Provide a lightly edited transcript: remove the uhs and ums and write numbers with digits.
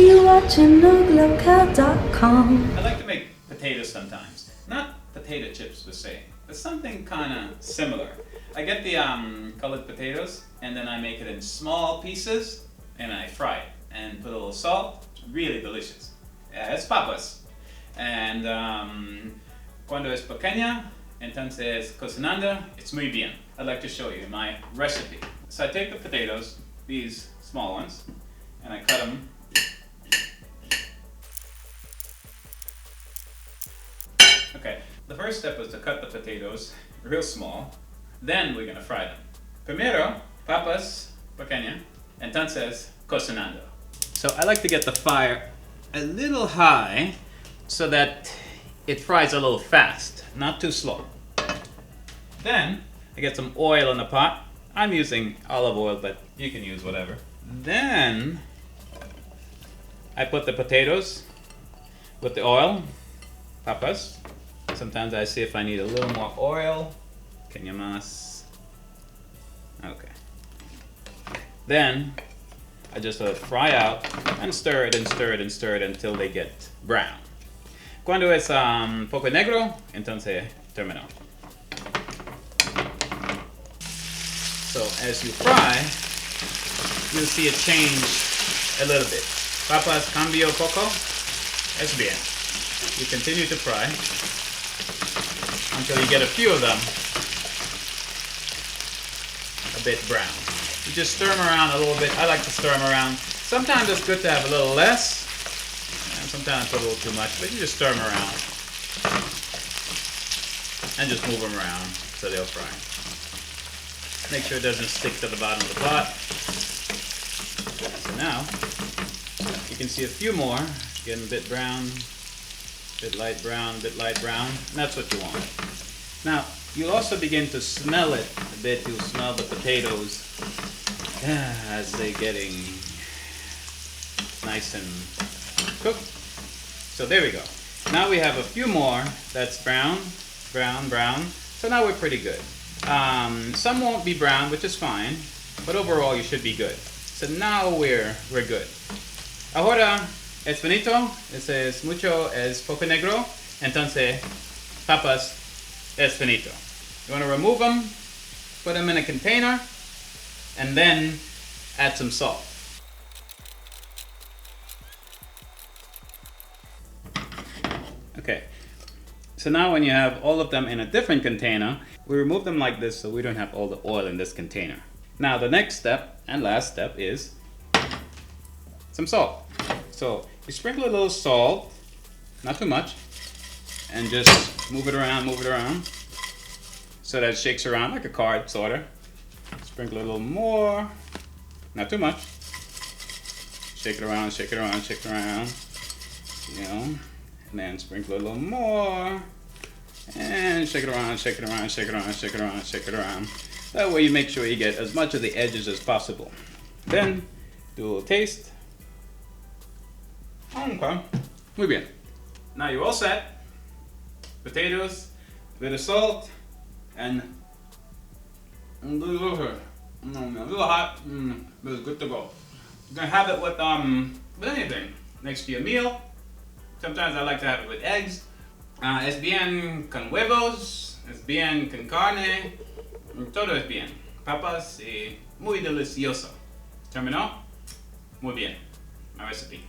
You watching NoGlowCow.com. I like to make potatoes sometimes. Not potato chips per se, but something kind of similar. I get the colored potatoes and then I make it in small pieces and I fry it and put a little salt. Really delicious. Es papas. And cuando es pequeña, entonces cocinando, it's muy bien. I'd like to show you my recipe. So I take the potatoes, these small ones, and I cut them. Okay, the first step was to cut the potatoes real small. Then we're gonna fry them. Primero, papas pequeña, entonces cocinando. So I like to get the fire a little high so that it fries a little fast, not too slow. Then I get some oil in the pot. I'm using olive oil, but you can use whatever. Then I put the potatoes with the oil, papas. Sometimes I see if I need a little more oil. Kenya más. Okay. Then I just let it fry out and stir it and stir it and stir it until they get brown. Cuando es poco negro, entonces terminó. So as you fry, you'll see it change a little bit. Papas cambio poco. Es bien. You continue to fry until you get a few of them a bit brown. You just stir them around a little bit. I like to stir them around. Sometimes it's good to have a little less, and sometimes put a little too much, but you just stir them around and just move them around so they'll fry. Make sure it doesn't stick to the bottom of the pot. So now you can see a few more getting a bit brown, a bit light brown, a bit light brown, and that's what you want. Now you'll also begin to smell it a bit. You'll smell the potatoes as they're getting nice and cooked. So there we go. Now we have a few more that's brown, brown, brown. So now we're pretty good. Some won't be brown, which is fine, but overall you should be good. So now we're good. Ahora es finito. Ese es mucho, es poco negro. Entonces papas es finito. You want to remove them, put them in a container, and then add some salt. Okay, so now when you have all of them in a different container, we remove them like this so we don't have all the oil in this container. Now the next step and last step is some salt. So you sprinkle a little salt, not too much, and just move it around, so that it shakes around like a card, sort of. Sprinkle a little more, not too much. Shake it around, shake it around, shake it around, you know. And then sprinkle a little more, and shake it around, shake it around, shake it around, shake it around, shake it around. That way you make sure you get as much of the edges as possible. Then do a little taste. Okay, muy bien. Now you're all set. Potatoes, a bit of salt, and a little hot, but it's good to go. You can have it with anything next to your meal. Sometimes I like to have it with eggs. Es bien con huevos, es bien con carne, todo es bien. Papas y muy delicioso. ¿Terminó? Muy bien. My recipe.